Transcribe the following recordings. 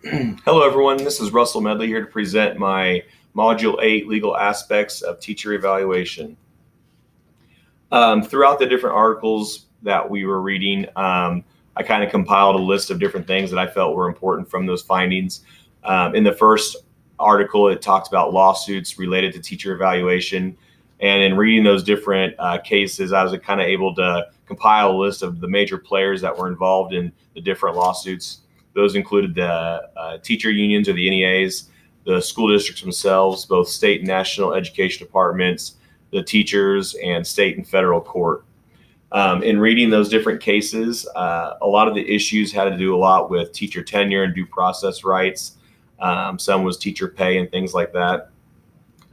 Hello, everyone. This is Russell Medley here to present my Module 8 Legal Aspects of Teacher Evaluation. Throughout the different articles that we were reading, I kind of compiled a list of different things that I felt were important from those findings. In the first article, it talked about lawsuits related to teacher evaluation. And in reading those different cases, I was kind of able to compile a list of the major players that were involved in the different lawsuits. Those included the teacher unions or the NEAs, the school districts themselves, both state and national education departments, the teachers, and state and federal court. In reading those different cases, a lot of the issues had to do a lot with teacher tenure and due process rights. Some was teacher pay and things like that.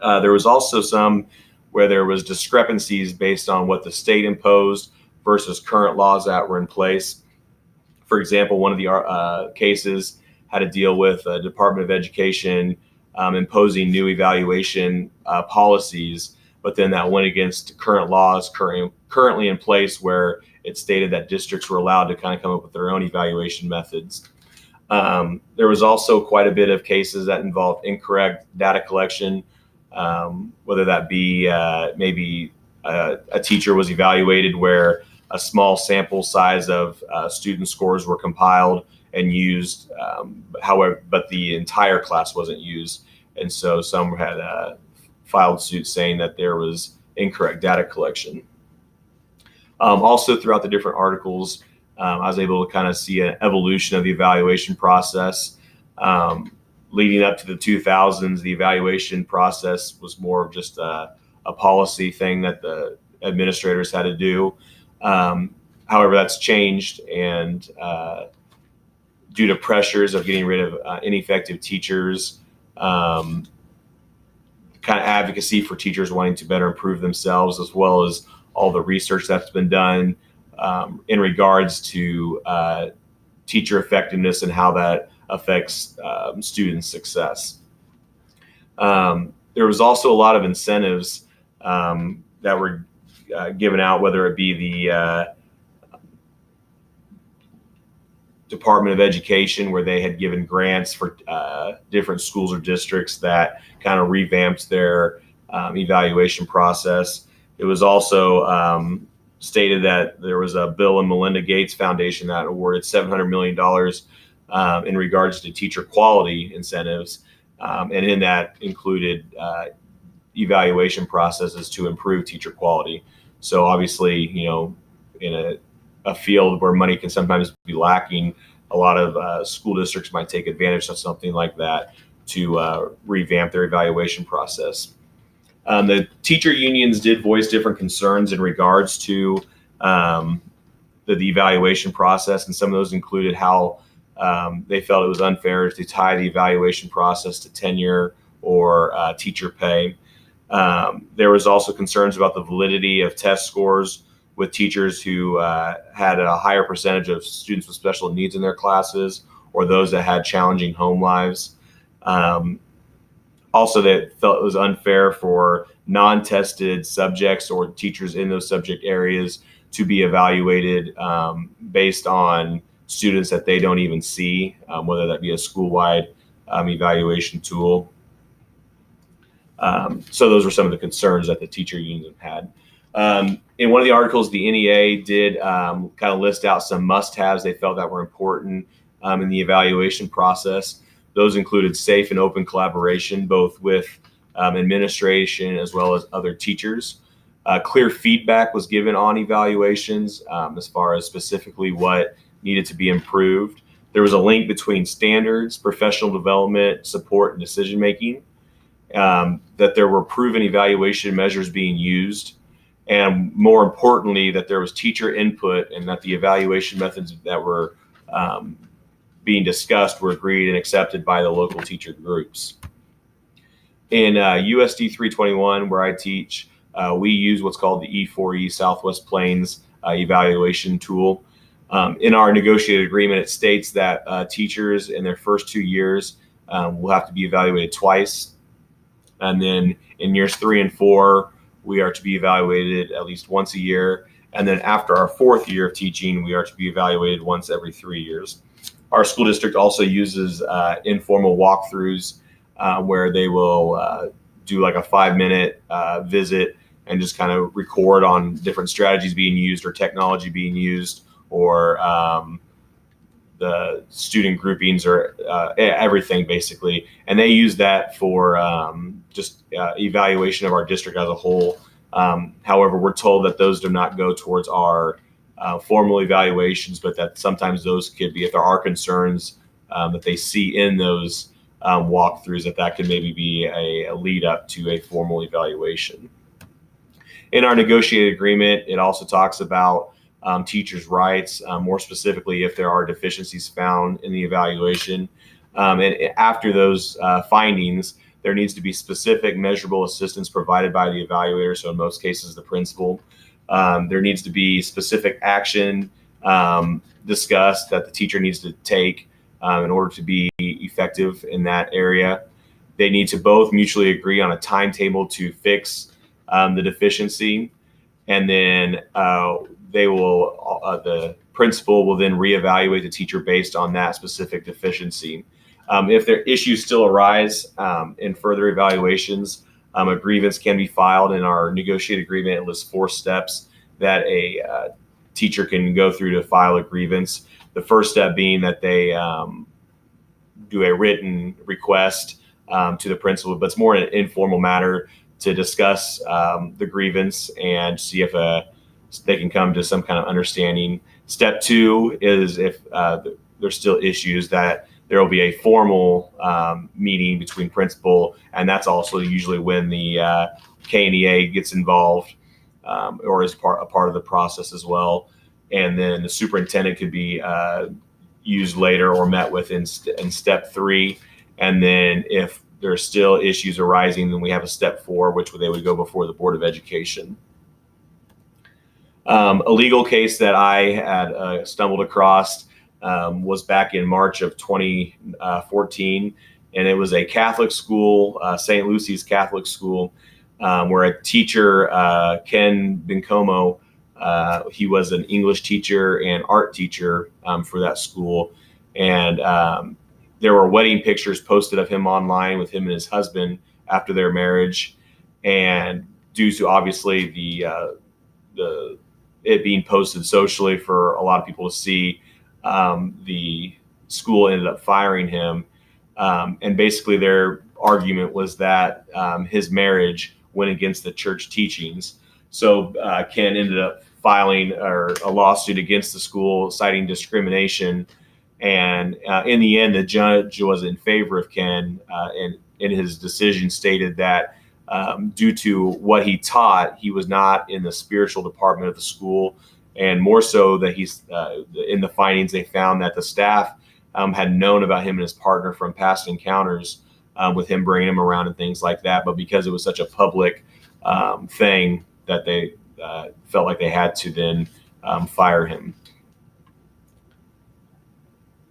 There was also some where there was discrepancies based on what the state imposed versus current laws that were in place. For example, one of the cases had to deal with the Department of Education imposing new evaluation policies, but then that went against current laws currently in place, where it stated that districts were allowed to kind of come up with their own evaluation methods. There was also quite a bit of cases that involved incorrect data collection, whether that be maybe a teacher was evaluated where a small sample size of student scores were compiled and used, but the entire class wasn't used. And so some had filed suit saying that there was incorrect data collection. Also, throughout the different articles, I was able to kind of see an evolution of the evaluation process. Leading up to the 2000s, the evaluation process was more of just a policy thing that the administrators had to do. However, that's changed, and due to pressures of getting rid of ineffective teachers, kind of advocacy for teachers wanting to better improve themselves, as well as all the research that's been done in regards to teacher effectiveness and how that affects student success. There was also a lot of incentives that were given out, whether it be the Department of Education, where they had given grants for different schools or districts that kind of revamped their evaluation process. It was also stated that there was a Bill and Melinda Gates Foundation that awarded $700 million in regards to teacher quality incentives, and in that included evaluation processes to improve teacher quality. So obviously, in a field where money can sometimes be lacking, a lot of school districts might take advantage of something like that to revamp their evaluation process. The teacher unions did voice different concerns in regards to the evaluation process, and some of those included how they felt it was unfair to tie the evaluation process to tenure or teacher pay. There was also concerns about the validity of test scores with teachers who had a higher percentage of students with special needs in their classes, or those that had challenging home lives. Also, they felt it was unfair for non-tested subjects or teachers in those subject areas to be evaluated based on students that they don't even see, whether that be a school-wide evaluation tool. So those were some of the concerns that the teacher union had. In one of the articles, the NEA did kind of list out some must-haves they felt that were important in the evaluation process. Those included safe and open collaboration, both with administration as well as other teachers. Clear feedback was given on evaluations as far as specifically what needed to be improved. There was a link between standards, professional development, support, and decision-making. That there were proven evaluation measures being used, and more importantly, that there was teacher input, and that the evaluation methods that were being discussed were agreed and accepted by the local teacher groups. In USD 321, where I teach, we use what's called the E4E Southwest Plains evaluation tool. In our negotiated agreement, it states that teachers in their first 2 years will have to be evaluated twice. And then in years 3 and 4, we are to be evaluated at least once a year. And then after our 4th year of teaching, we are to be evaluated once every 3 years. Our school district also uses informal walkthroughs where they will do like a 5-minute visit and just kind of record on different strategies being used or technology being used, or the student groupings, or everything basically. And they use that for just evaluation of our district as a whole. However, we're told that those do not go towards our formal evaluations, but that sometimes those could be, if there are concerns that they see in those walkthroughs, that could maybe be a lead up to a formal evaluation. In our negotiated agreement, it also talks about teachers' rights, more specifically if there are deficiencies found in the evaluation. And after those findings, there needs to be specific measurable assistance provided by the evaluator, so in most cases the principal. There needs to be specific action discussed that the teacher needs to take in order to be effective in that area. They need to both mutually agree on a timetable to fix the deficiency, and then the principal will then reevaluate the teacher based on that specific deficiency. If there issues still arise in further evaluations, a grievance can be filed. In our negotiated agreement, it lists 4 steps that a teacher can go through to file a grievance. The first step being that they do a written request to the principal, but it's more an informal matter to discuss the grievance and see if they can come to some kind of understanding. Step 2 is if there's still issues, that there will be a formal meeting between principal, and that's also usually when the KNEA gets involved or is a part of the process as well. And then the superintendent could be used later or met with in step 3. And then if there's still issues arising, then we have a step 4, which they would go before the Board of Education. A legal case that I had stumbled across was back in March of 2014, and it was a Catholic school, St. Lucy's Catholic School, where a teacher, Ken Bencomo, he was an English teacher and art teacher for that school, and there were wedding pictures posted of him online with him and his husband after their marriage, and due to obviously the it being posted socially for a lot of people to see, the school ended up firing him. And basically their argument was that his marriage went against the church teachings. So Ken ended up filing a lawsuit against the school, citing discrimination. And in the end, the judge was in favor of Ken, and in his decision stated that due to what he taught, he was not in the spiritual department of the school, and more so that he's in the findings, they found that the staff had known about him and his partner from past encounters with him bringing him around and things like that. But because it was such a public thing, that they felt like they had to then fire him.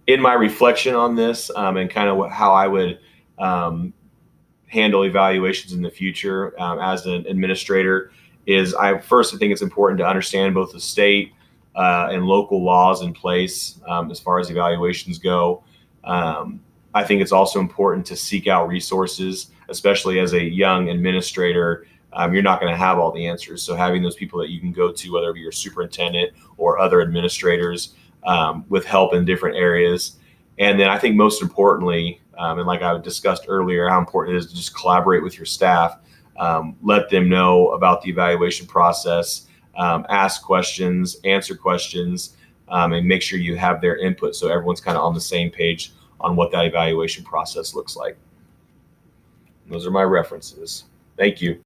In my reflection on this and kind of how I would handle evaluations in the future as an administrator, is I think it's important to understand both the state and local laws in place as far as evaluations go. I think it's also important to seek out resources, especially as a young administrator. You're not going to have all the answers. So having those people that you can go to, whether it be your superintendent or other administrators, with help in different areas. And then I think most importantly, and like I discussed earlier, how important it is to just collaborate with your staff, let them know about the evaluation process, ask questions, answer questions, and make sure you have their input so everyone's kind of on the same page on what that evaluation process looks like. Those are my references. Thank you.